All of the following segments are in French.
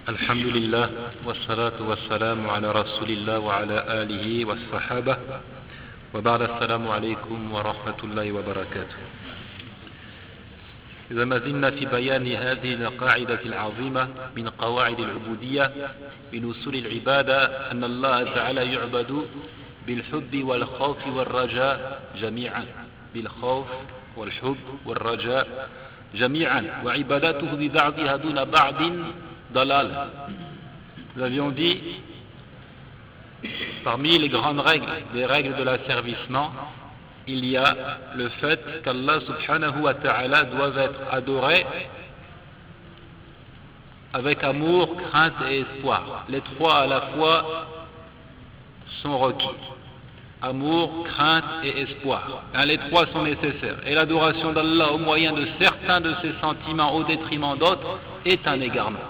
الحمد لله والصلاة والسلام على رسول الله وعلى آله والصحابة وبعد السلام عليكم ورحمة الله وبركاته. إذا ما زلنا في بيان هذه القاعدة العظيمة من قواعد العبودية من أصول العبادة أن الله تعالى يعبد بالحب والخوف والرجاء جميعا، بالخوف والحب والرجاء جميعا، وعبادته ببعضها دون بعض ضلال. Nous avions dit, parmi les grandes règles, des règles de l'asservissement, il y a le fait qu'Allah subhanahu wa ta'ala doit être adoré avec amour, crainte et espoir. Les trois à la fois sont requis. Amour, crainte et espoir. Les trois sont nécessaires. Et l'adoration d'Allah au moyen de certains de ses sentiments au détriment d'autres est un égarement.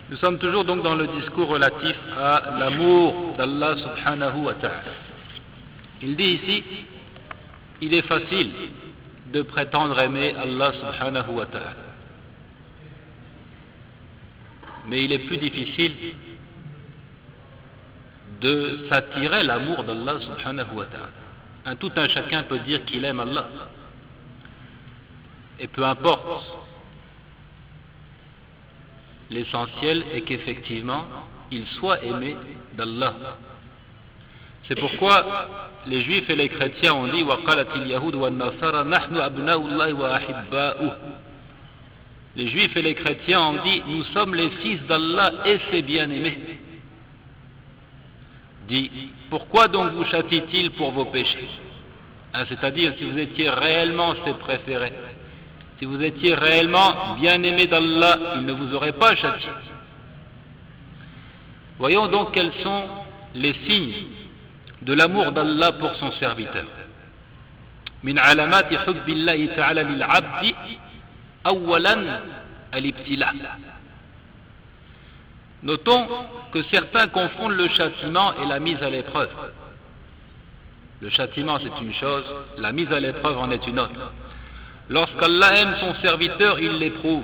Nous sommes toujours donc dans le discours relatif à l'amour d'Allah subhanahu wa ta'ala. Il dit ici, il est facile de prétendre aimer Allah subhanahu wa ta'ala. Mais il est plus difficile de s'attirer l'amour d'Allah subhanahu wa ta'ala. Tout un chacun peut dire qu'il aime Allah. Et peu importe, l'essentiel est qu'effectivement, il soit aimé d'Allah. C'est pourquoi les juifs et les chrétiens ont dit les juifs et les chrétiens ont dit nous sommes les fils d'Allah et ses bien-aimés. Dit pourquoi donc vous châtie-t-il pour vos péchés? C'est-à-dire si vous étiez réellement ses préférés, si vous étiez réellement bien-aimé d'Allah, il ne vous aurait pas châtié. Voyons donc quels sont les signes de l'amour d'Allah pour son serviteur. Min alamati hubbillahi ta'ala lil 'abdi awwalan al-ibtila. Notons que certains confondent le châtiment et la mise à l'épreuve. Le châtiment c'est une chose, la mise à l'épreuve en est une autre. Lorsqu'Allah aime son serviteur, il l'éprouve.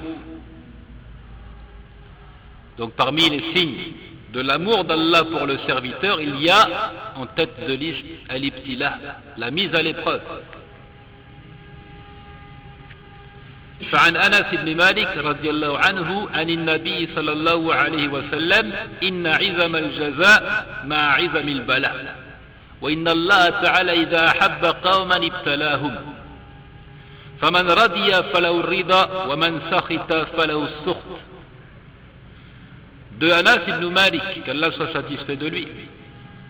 Donc parmi les signes de l'amour d'Allah pour le serviteur, il y a en tête de liste al-ibtila, la mise à l'épreuve. فعن أنس بن مالك رضي الله عنه عن النبي صلى الله عليه وسلم إن عظم الجزاء مع عظم البلاء وإن الله تعالى إذا أحب قوما ابتلاهم فمن رضي فله الرضا ومن سخط فله السخط. De Anas ibn Malik, qu'Allah soit satisfait de lui,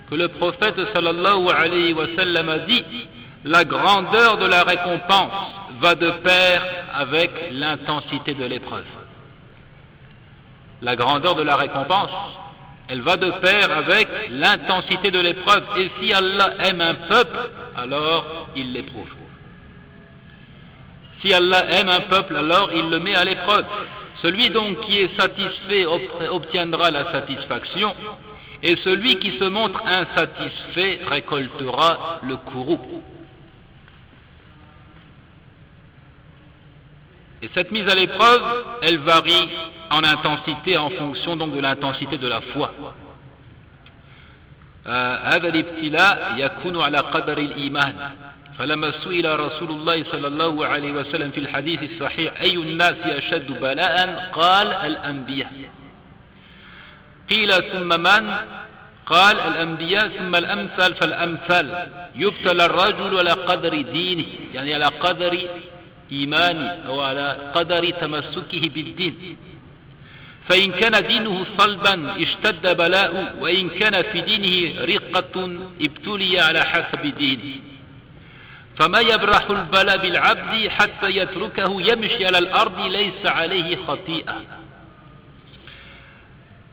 que le prophète sallallahu alayhi wa sallam a dit la grandeur de la récompense va de pair avec l'intensité de l'épreuve. La grandeur de la récompense, elle va de pair avec l'intensité de l'épreuve. Et si Allah aime un peuple, alors il l'éprouve. Si Allah aime un peuple, alors il le met à l'épreuve. Celui donc qui est satisfait obtiendra la satisfaction, et celui qui se montre insatisfait récoltera le courroux. Et cette mise à l'épreuve, elle varie en intensité en fonction donc de l'intensité de la foi. هذا الابتلاء يكون على قدر الإيمان. فلما سئل رسول الله صلى الله عليه وسلم في الحديث الصحيح أي الناس أشد بلاء قال الأنبياء. قيل ثم من؟ قال الأنبياء ثم الأمثل فالأمثل. يبتلى الرجل على قدر دينه، يعني على قدر إيمانه أو على قدر تمسكه بالدين. فإن كان دينه صلبا اشتد بلاؤه، وإن كان في دينه رقة ابتلي على حسب دينه. فما يبرح البلاء بالعبد حتى يتركه يمشي على الأرض ليس عليه خطيئة.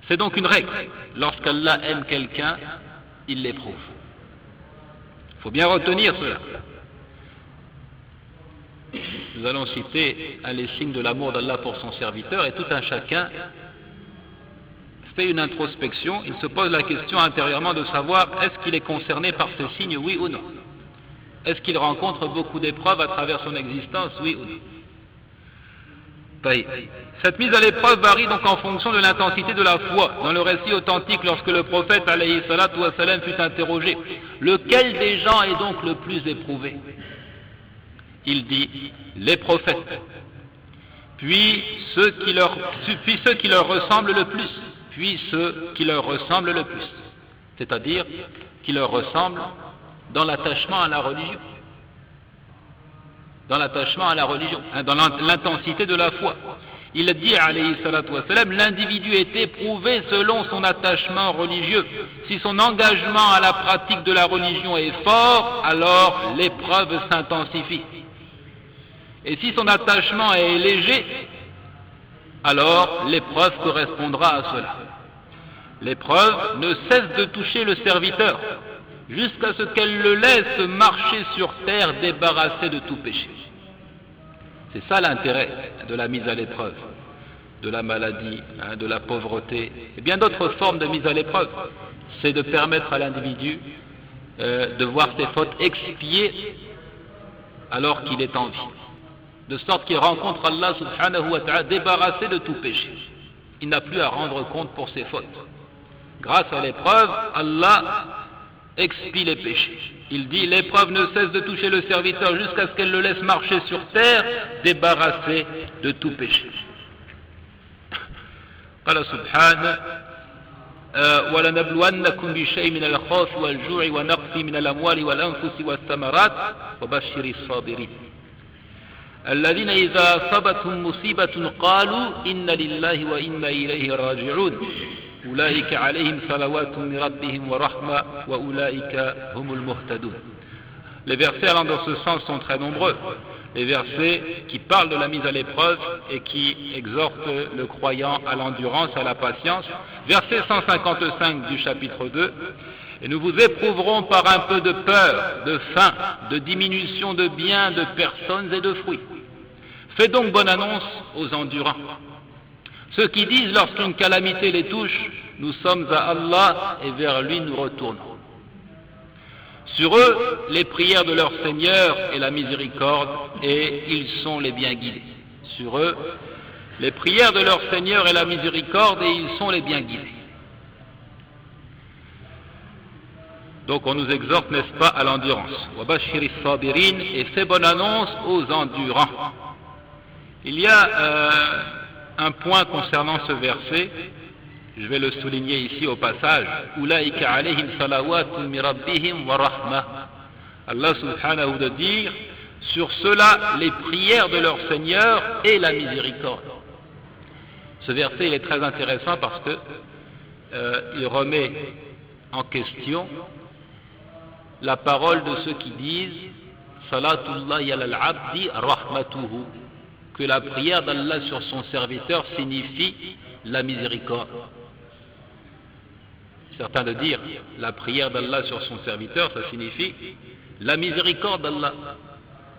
C'est donc une règle. Lorsqu'Allah aime quelqu'un, il l'éprouve. Il faut bien retenir cela. Nous allons citer les signes de l'amour d'Allah pour son serviteur, et tout un chacun fait une introspection, il se pose la question intérieurement de savoir est-ce qu'il est concerné par ces signes, oui ou non. Est-ce qu'il rencontre beaucoup d'épreuves à travers son existence, oui ou non. Cette mise à l'épreuve varie donc en fonction de l'intensité de la foi. Dans le récit authentique, lorsque le prophète alayhi salatu wa salam fut interrogé, lequel des gens est donc le plus éprouvé? Il dit, les prophètes, puis ceux qui leur ressemblent le plus, puis ceux qui leur ressemblent le plus, c'est-à-dire qui leur ressemblent dans l'attachement à la religion, dans l'intensité de la foi. Il dit, alayhi salatu wa salam, l'individu est éprouvé selon son attachement religieux. Si son engagement à la pratique de la religion est fort, alors l'épreuve s'intensifie. Et si son attachement est léger, alors l'épreuve correspondra à cela. L'épreuve ne cesse de toucher le serviteur jusqu'à ce qu'elle le laisse marcher sur terre débarrassé de tout péché. C'est ça l'intérêt de la mise à l'épreuve, de la maladie, de la pauvreté et bien d'autres formes de mise à l'épreuve. C'est de permettre à l'individu de voir ses fautes expiées alors qu'il est en vie, de sorte qu'il rencontre Allah subhanahu wa ta'ala débarrassé de tout péché. Il n'a plus à rendre compte pour ses fautes. Grâce à l'épreuve, Allah expie les péchés. Il dit, l'épreuve ne cesse de toucher le serviteur jusqu'à ce qu'elle le laisse marcher sur terre, débarrassé de tout péché. قال سبحانه ولنبلونكم بشيء من الخوف والجوع ونقص من الأموال والأنفس والثمرات وبشر الصابرين الذين إذا أصابتهم مصيبة قالوا إن لله وإنا إليه راجعون أولئك عليهم صلوات من ربهم ورحمة وأولئك هم المهتدون. Les versets allant dans ce sens sont très nombreux. Les versets qui parlent de la mise à l'épreuve et qui exhortent le croyant à l'endurance, à la patience. Verset 155 du chapitre 2. Et nous vous éprouverons par un peu de peur, de faim, de diminution de biens, de personnes et de fruits. Fais donc bonne annonce aux endurants. Ceux qui disent lorsqu'une calamité les touche, nous sommes à Allah et vers lui nous retournons. Sur eux, les prières de leur Seigneur et la miséricorde, et ils sont les bien guidés. Sur eux, les prières de leur Seigneur et la miséricorde, et ils sont les bien guidés. Donc on nous exhorte, n'est-ce pas, à l'endurance. Wabashiri sabirin, et fais bonne annonce aux endurants. Il y a un point concernant ce verset, je vais le souligner ici au passage. Ulaika alayhim salawatun min rabbihim wa rahma. Allah subhanahu de dire, sur cela les prières de leur Seigneur et la miséricorde. Ce verset il est très intéressant parce que il remet en question la parole de ceux qui disent Salatullahi ala al-abdi rahmatuhu, que la prière d'Allah sur son serviteur signifie la miséricorde. Certains de dire la prière d'Allah sur son serviteur, ça signifie la miséricorde d'Allah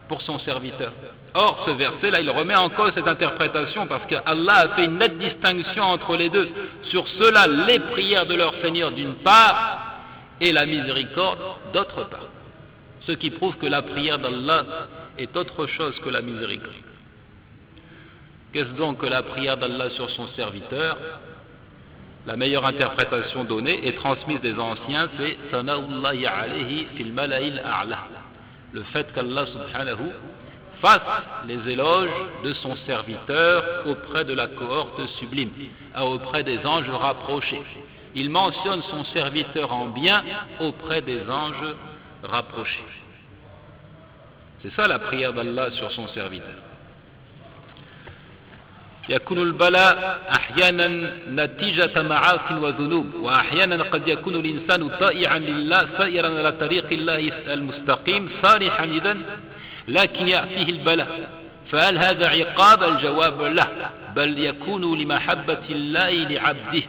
pour son serviteur. Or, ce verset-là, il remet en cause cette interprétation parce qu'Allah a fait une nette distinction entre les deux. Sur cela, les prières de leur Seigneur d'une part et la miséricorde d'autre part. Ce qui prouve que la prière d'Allah est autre chose que la miséricorde. Qu'est-ce donc que la prière d'Allah sur son serviteur? La meilleure interprétation donnée et transmise des anciens, c'est Sana'ullahi alayhi fil mala'il a'la. Le fait qu'Allah subhanahu fasse les éloges de son serviteur auprès de la cohorte sublime, auprès des anges rapprochés. Il mentionne son serviteur en bien auprès des anges rapprochés. C'est ça la prière d'Allah sur son serviteur. يكون البلاء أحيانا نتيجة معاصي وذنوب وأحيانا قد يكون الإنسان طائعا لله سائرا على طريق الله المستقيم صالحا إذن لكن يأتيه البلاء فهل هذا عقاب؟ الجواب لا، بل يكون لمحبة الله لعبده،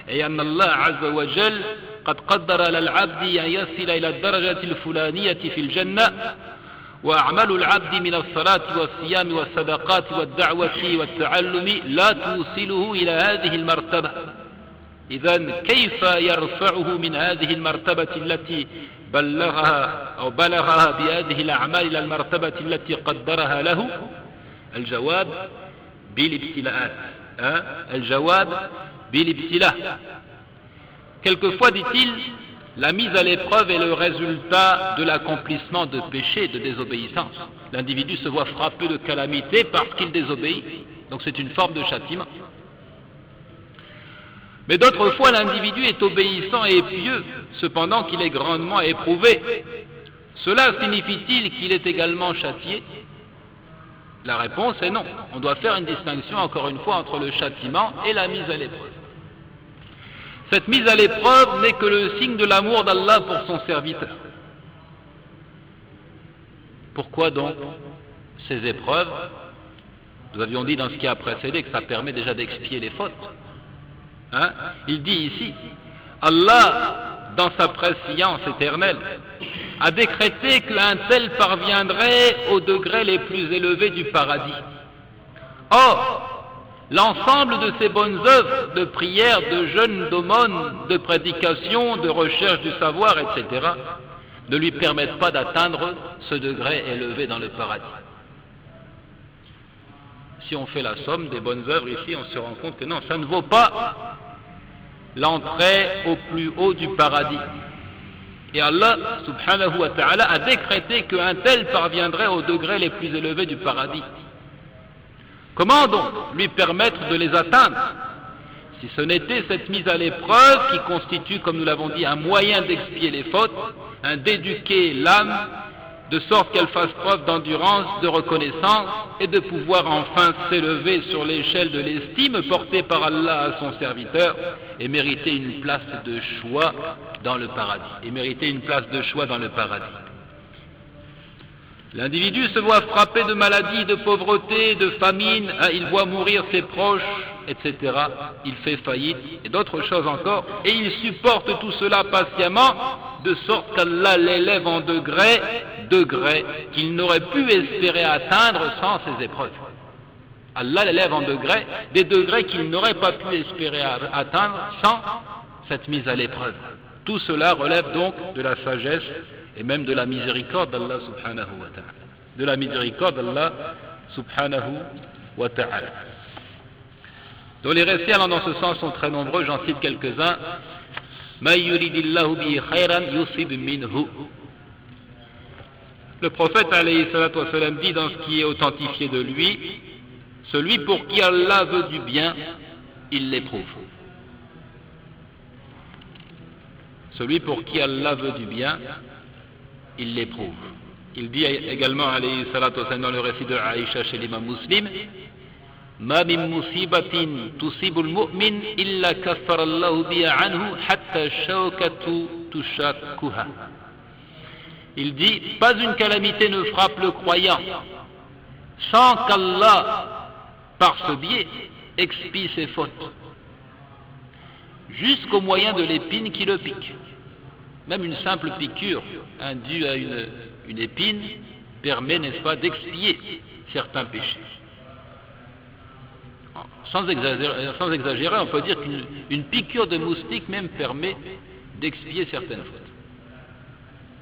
أي أن الله عز وجل قد قدر للعبد أن يصل إلى الدرجة الفلانية في الجنة، وأعمال العبد من الصلاة والصيام والصدقات والدعوة والتعلم لا توصله إلى هذه المرتبة. إذن كيف يرفعه من هذه المرتبة التي بلغها بهذه الأعمال إلى المرتبة التي قدرها له؟ الجواب بالابتلاءات. الجواب بالابتلاء. Quelquefois, dit-il, la mise à l'épreuve est le résultat de l'accomplissement de péchés, de désobéissance. L'individu se voit frappé de calamité parce qu'il désobéit, donc c'est une forme de châtiment. Mais d'autres fois, l'individu est obéissant et pieux, cependant qu'il est grandement éprouvé. Cela signifie-t-il qu'il est également châtié? La réponse est non. On doit faire une distinction, encore une fois, entre le châtiment et la mise à l'épreuve. Cette mise à l'épreuve n'est que le signe de l'amour d'Allah pour son serviteur. Pourquoi donc ces épreuves? Nous avions dit dans ce qui a précédé que ça permet déjà d'expier les fautes. Il dit ici, Allah, dans sa préscience éternelle, a décrété qu'un tel parviendrait aux degrés les plus élevés du paradis. Or, l'ensemble de ses bonnes œuvres, de prière, de jeûne, d'aumône, de prédication, de recherche du savoir, etc., ne lui permettent pas d'atteindre ce degré élevé dans le paradis. Si on fait la somme des bonnes œuvres ici, on se rend compte que non, ça ne vaut pas l'entrée au plus haut du paradis. Et Allah, subhanahu wa ta'ala, a décrété qu'un tel parviendrait aux degrés les plus élevés du paradis. Comment donc lui permettre de les atteindre si ce n'était cette mise à l'épreuve qui constitue, comme nous l'avons dit, un moyen d'expier les fautes, d'éduquer l'âme, de sorte qu'elle fasse preuve d'endurance, de reconnaissance et de pouvoir enfin s'élever sur l'échelle de l'estime portée par Allah à son serviteur et mériter une place de choix dans le paradis. L'individu se voit frappé de maladie, de pauvreté, de famine, il voit mourir ses proches, etc. Il fait faillite et d'autres choses encore, et il supporte tout cela patiemment, de sorte qu'Allah l'élève en degrés qu'il n'aurait pu espérer atteindre sans ces épreuves. Allah l'élève en degrés, des degrés qu'il n'aurait pas pu espérer atteindre sans cette mise à l'épreuve. Tout cela relève donc de la sagesse et même de la miséricorde d'Allah subhanahu wa ta'ala. De la miséricorde d'Allah subhanahu wa ta'ala. Donc les récits allant dans ce sens sont très nombreux, j'en cite quelques-uns. Ma yuridillahu bihi khayran yusib minhu. Le prophète alayhi salatu wa salam dit dans ce qui est authentifié de lui, celui pour qui Allah veut du bien, il l'éprouve. Celui pour qui Allah veut du bien, il l'éprouve. Il dit également, alayhi salatu wa salam, dans le récit de Aïcha chez l'imam Muslim, Ma min musibatin tusibul mu'min illa kaffara Allahu biha anhu hatta shawkatu tushakkuha. Il dit, pas une calamité ne frappe le croyant sans qu'Allah, par ce biais, expie ses fautes, jusqu'au moyen de l'épine qui le pique. Même une simple piqûre due à une épine permet, n'est-ce pas, d'expier certains péchés. Sans exagérer, on peut dire qu'une piqûre de moustique même permet d'expier certaines fautes.